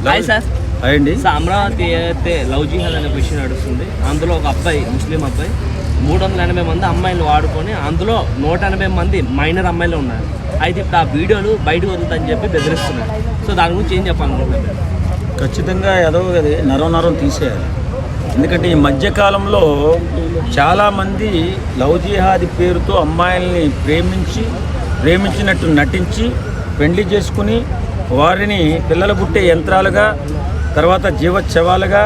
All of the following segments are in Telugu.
Hi sir. అయ్యండి. సార్, అమరావతి అయితే లవ్ జిహాద్ అనే విషయం నడుస్తుంది. అందులో ఒక అబ్బాయి, ముస్లిం అబ్బాయి 380 మంది అమ్మాయిలు వాడుకొని అందులో 180 మంది మైనర్ అమ్మాయిలు ఉన్నారు. అయితే ఇప్పుడు ఆ వీడియోలు బయటకు వదులుతాయని చెప్పి బెదిరిస్తున్నారు. సో దాని గురించి ఏం చెప్పాలనుకుంటున్నారు? ఖచ్చితంగా ఏదో అది నరం తీసేయాలి. ఎందుకంటే ఈ మధ్యకాలంలో చాలామంది లవ్ జిహాదీ పేరుతో అమ్మాయిల్ని ప్రేమించినట్టు నటించి పెళ్లి చేసుకుని వారిని పిల్లలు పుట్టే యంత్రాలుగా, తర్వాత జీవోత్సవాలుగా,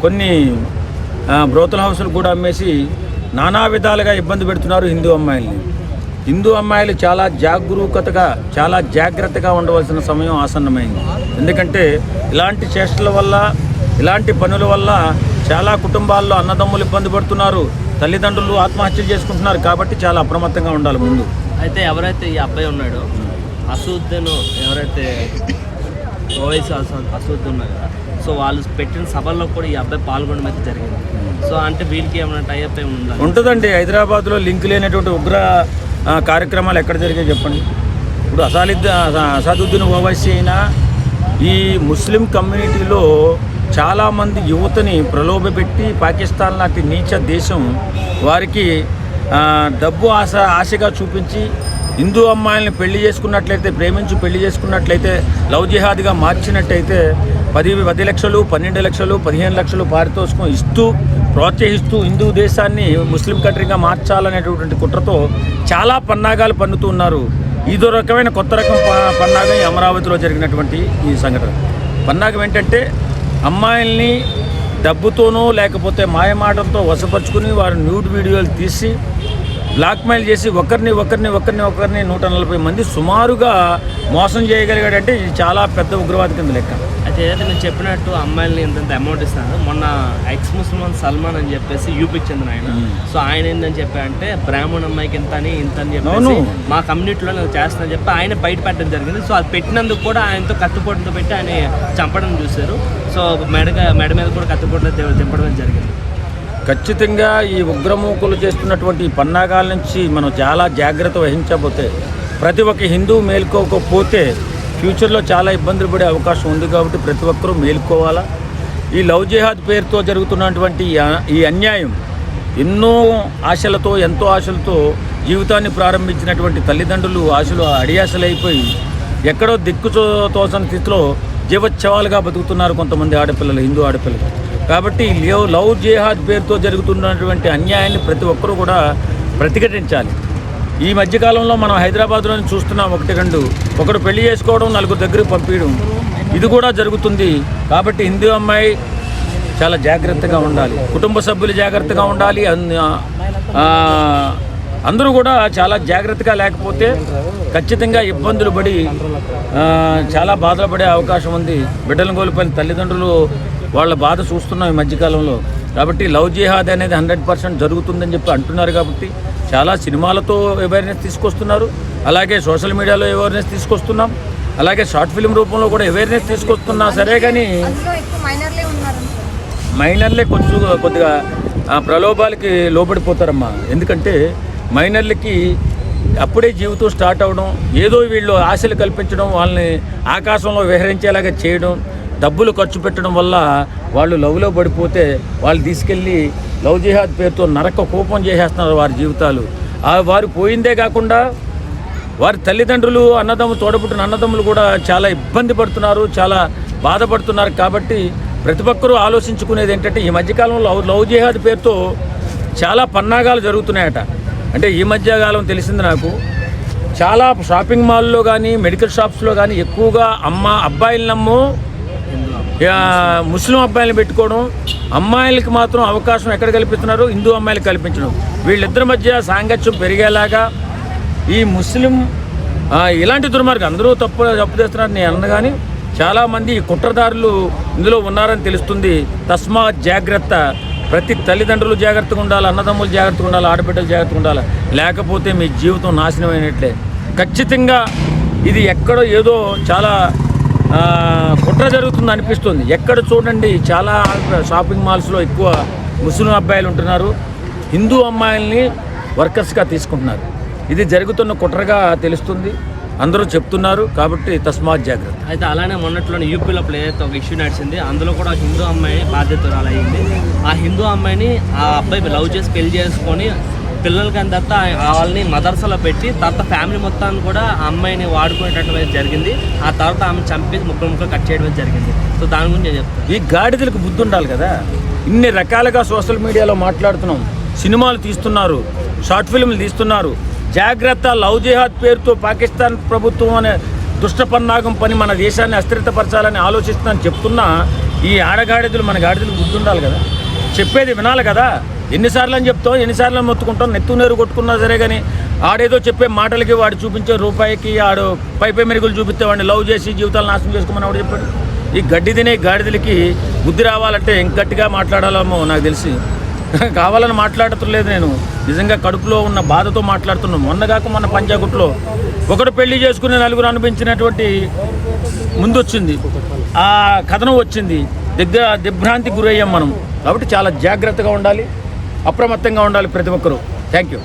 కొన్ని బ్రోతల్ హౌసులు కూడా అమ్మేసి నానా విధాలుగా ఇబ్బంది పెడుతున్నారు హిందూ అమ్మాయిల్ని. హిందూ అమ్మాయిలు చాలా జాగరూకతగా, చాలా జాగ్రత్తగా ఉండవలసిన సమయం ఆసన్నమైంది. ఎందుకంటే ఇలాంటి చేష్టల వల్ల, ఇలాంటి పనుల వల్ల చాలా కుటుంబాల్లో అన్నదమ్ములు ఇబ్బంది పడుతున్నారు, తల్లిదండ్రులు ఆత్మహత్యలు చేసుకుంటున్నారు. కాబట్టి చాలా అప్రమత్తంగా ఉండాలి ముందు. అయితే ఎవరైతే ఈ అబ్బాయి ఉన్నాడో అసదుద్దీన్, ఎవరైతే ఓవైసీ అసదుద్దీన్ ఉన్నారు కదా, సో వాళ్ళు పెట్టిన సభల్లో కూడా ఈ అబ్బాయి పాల్గొనడం అయితే జరిగింది. సో అంటే వీళ్ళకి ఏమైనా టైఅప్ ఏమి ఉంటుందండి? హైదరాబాద్లో లింక్ లేనటువంటి ఉగ్ర కార్యక్రమాలు ఎక్కడ జరిగాయి చెప్పండి. ఇప్పుడు అసదుద్దీన్ ఓవైసీ అయినా ఈ ముస్లిం కమ్యూనిటీలో చాలామంది యువతని ప్రలోభపెట్టి పాకిస్తాన్ లాంటి నీచ దేశం వారికి డబ్బు ఆశగా చూపించి హిందూ అమ్మాయిల్ని పెళ్లి చేసుకున్నట్లయితే, ప్రేమించి పెళ్లి చేసుకున్నట్లయితే, లవ్ జిహాద్గా మార్చినట్టయితే 10 లక్షలు, 12 లక్షలు, 15 లక్షలు పారితోషికం ఇస్తూ ప్రోత్సహిస్తూ హిందూ దేశాన్ని ముస్లిం కంట్రీగా మార్చాలనేటటువంటి కుట్రతో చాలా పన్నాగాలు పన్నుతూ ఉన్నారు. ఇదో రకమైన కొత్త రకం పన్నాగం అమరావతిలో జరిగినటువంటి ఈ సంఘటన. పన్నాగం ఏంటంటే అమ్మాయిల్ని డబ్బుతోనో లేకపోతే మాయమాటలతో వశపరుచుకుని వారు న్యూడ్ వీడియోలు తీసి బ్లాక్మెయిల్ చేసి ఒకరిని 140 మంది సుమారుగా మోసం చేయగలిగాడంటే ఇది చాలా పెద్ద ఉగ్రవాది కింద లెక్క. అయితే ఏదైతే నేను చెప్పినట్టు అమ్మాయిలని ఇంత అమౌంట్ ఇస్తాను. మొన్న ఎక్స్ ముస్లిం సల్మాన్ అని చెప్పేసి యూపీకి చెందిన ఆయన, సో ఆయన ఏంటని చెప్పారంటే బ్రాహ్మణ అమ్మాయికి ఇంత అని చెప్పేసి మా కమ్యూనిటీలో నేను చేస్తానని చెప్పి ఆయన బయట పెట్టడం జరిగింది. సో అది పెట్టినందుకు కూడా ఆయనతో కత్తిపోటుతో పెట్టి ఆయన చంపడం చూశారు. సో మెడ మీద కూడా కత్తిపోటుతో దింపడం జరిగింది. ఖచ్చితంగా ఈ ఉగ్రమూకులు చేస్తున్నటువంటి పన్నాగాల నుంచి మనం చాలా జాగ్రత్త వహించకపోతే, ప్రతి ఒక్క హిందూ మేల్కోకపోతే ఫ్యూచర్లో చాలా ఇబ్బందులు పడే అవకాశం ఉంది. కాబట్టి ప్రతి ఒక్కరూ మేల్కోవాలా. ఈ లవ్ జిహాద్ పేరుతో జరుగుతున్నటువంటి ఈ అన్యాయం ఎంతో ఆశలతో జీవితాన్ని ప్రారంభించినటువంటి తల్లిదండ్రులు ఆశలు అడియాసలైపోయి ఎక్కడో తోచని స్థితిలో జీవోత్సవాలుగా బతుకుతున్నారు కొంతమంది ఆడపిల్లలు, హిందూ ఆడపిల్లలు. కాబట్టి లవ్ జిహాద్ పేరుతో జరుగుతున్నటువంటి అన్యాయాన్ని ప్రతి ఒక్కరూ కూడా ప్రతిఘటించాలి. ఈ మధ్యకాలంలో మనం హైదరాబాద్లోనే చూస్తున్నాం, 1-2 ఒకడు పెళ్లి చేసుకోవడం, 4 దగ్గరికి పంపించడం, ఇది కూడా జరుగుతుంది. కాబట్టి హిందూ అమ్మాయి చాలా జాగ్రత్తగా ఉండాలి, కుటుంబ సభ్యులు జాగ్రత్తగా ఉండాలి, అందరూ కూడా చాలా జాగ్రత్తగా లేకపోతే ఖచ్చితంగా ఇబ్బందులు పడి చాలా బాధలు పడే అవకాశం ఉంది. బిడ్డలను కోల్పోయిన తల్లిదండ్రులు వాళ్ళ బాధ చూస్తున్నాం ఈ మధ్యకాలంలో. కాబట్టి లవ్ జిహాద్ అనేది 100% జరుగుతుందని చెప్పి అంటున్నారు. కాబట్టి చాలా సినిమాలతో అవేర్నెస్ తీసుకొస్తున్నారు, అలాగే సోషల్ మీడియాలో అవేర్నెస్ తీసుకొస్తున్నాం, అలాగే షార్ట్ ఫిల్మ్ రూపంలో కూడా అవేర్నెస్ తీసుకొస్తున్నా సరే కానీ మైనర్లే కొద్దిగా ప్రలోభాలకి లోబడిపోతారమ్మా. ఎందుకంటే మైనర్లకి అప్పుడే జీవితం స్టార్ట్ అవ్వడం, ఏదో వీళ్ళు ఆశలు కల్పించడం, వాళ్ళని ఆకాశంలో విహరించేలాగా చేయడం, డబ్బులు ఖర్చు పెట్టడం వల్ల వాళ్ళు లవ్లో పడిపోతే వాళ్ళు తీసుకెళ్ళి లవ్ జిహాద్ పేరుతో నరక కోపం చేసేస్తున్నారు వారి జీవితాలు. వారు పోయిందే కాకుండా వారి తల్లిదండ్రులు, తోడబుట్టిన అన్నదమ్ములు కూడా చాలా ఇబ్బంది పడుతున్నారు, చాలా బాధపడుతున్నారు. కాబట్టి ప్రతి ఒక్కరూ ఆలోచించుకునేది ఏంటంటే ఈ మధ్యకాలంలో లవ్ జిహాద్ పేరుతో చాలా పన్నాగాలు జరుగుతున్నాయట. అంటే ఈ మధ్యకాలం తెలిసింది నాకు, చాలా షాపింగ్ మాల్లో కానీ మెడికల్ షాప్స్లో కానీ ఎక్కువగా అబ్బాయిలనమ్మో ముస్లిం అబ్బాయిలను పెట్టుకోవడం, అమ్మాయిలకి మాత్రం అవకాశం ఎక్కడ కల్పిస్తున్నారు? హిందూ అమ్మాయిలకు కల్పించడం. వీళ్ళిద్దరి మధ్య సాంగత్యం పెరిగేలాగా ఈ ముస్లిం ఇలాంటి దుర్మార్గం అందరూ తప్పు చేస్తున్నారు నేను అన్న, కానీ చాలామంది ఈ కుట్రదారులు ఇందులో ఉన్నారని తెలుస్తుంది. తస్మాత్ జాగ్రత్త. ప్రతి తల్లిదండ్రులు జాగ్రత్తగా ఉండాలి, అన్నదమ్ములు జాగ్రత్తగా ఉండాలి, ఆడబిడ్డలు జాగ్రత్తగా ఉండాలి. లేకపోతే మీ జీవితం నాశనమైనట్లే. ఖచ్చితంగా ఇది ఎక్కడో ఏదో చాలా కుట్ర జరుగుతుంది అనిపిస్తుంది. ఎక్కడ చూడండి చాలా షాపింగ్ మాల్స్లో ఎక్కువ ముస్లిం అబ్బాయిలు ఉంటున్నారు, హిందూ అమ్మాయిల్ని వర్కర్స్గా తీసుకుంటున్నారు. ఇది జరుగుతున్న కుట్రగా తెలుస్తుంది. అందరూ చెప్తున్నారు. కాబట్టి తస్మాత్ జాగ్రత్త. అయితే అలానే మొన్నట్లోనే యూపీలో ఏదైతే ఒక ఇష్యూ నడిచింది, అందులో కూడా హిందూ అమ్మాయి బాధ్యతరాలు అయ్యింది. ఆ హిందూ అమ్మాయిని ఆ అబ్బాయి లవ్ చేసి పెళ్లి చేసుకొని పిల్లలకి అయిన తర్వాత వాళ్ళని మదర్సాలో పెట్టి తర్వాత ఫ్యామిలీ మొత్తాన్ని కూడా ఆ అమ్మాయిని వాడుకునేటట్టు జరిగింది. ఆ తర్వాత ఆమె చంపేసి ముక్కలు కట్ చేయడం జరిగింది. సో దాని గురించి నేను చెప్తాను. ఈ గాడిదలకు బుద్ధి ఉండాలి కదా. ఇన్ని రకాలుగా సోషల్ మీడియాలో మాట్లాడుతున్నాం, సినిమాలు తీస్తున్నారు, షార్ట్ ఫిల్మ్లు తీస్తున్నారు. జాగ్రత్త, లవ్ జిహాద్ పేరుతో పాకిస్తాన్ ప్రభుత్వం అనే దుష్టపన్నాగం పని మన దేశాన్ని అస్థిరతపరచాలని ఆలోచిస్తుందని చెప్తున్నా ఈ ఆడగాడిదలు మన గాడిదలకు బుద్ధి ఉండాలి కదా. చెప్పేది వినాలి కదా. ఎన్నిసార్లు అని చెప్తాం, ఎన్నిసార్లు అని మొత్తుకుంటాం. నెత్తు నీరు కొట్టుకున్నా సరే కానీ ఆడేదో చెప్పే మాటలకి వాడు చూపించే రూపాయికి ఆడు పైపై మెరుగులు చూపిస్తే వాడిని లవ్ చేసి జీవితాలు నాశనం చేసుకోమని వాడు చెప్పాడు. ఈ గడ్డి తినే గాడిదలకి బుద్ధి రావాలంటే ఇంకా గట్టిగా మాట్లాడాలేమో నాకు తెలిసి. కావాలని మాట్లాడట్లేదు, నేను నిజంగా కడుపులో ఉన్న బాధతో మాట్లాడుతున్నాను. మొన్న పంజాగుట్లో ఒకడు పెళ్లి చేసుకుని నలుగురు అనిపించినటువంటి ముందు వచ్చింది, ఆ కథనం వచ్చింది. దిగ్భ్రాంతికి గురయ్యాం మనం. కాబట్టి చాలా జాగ్రత్తగా ఉండాలి, అప్రమత్తంగా ఉండాలి ప్రతి ఒక్కరూ. Thank you.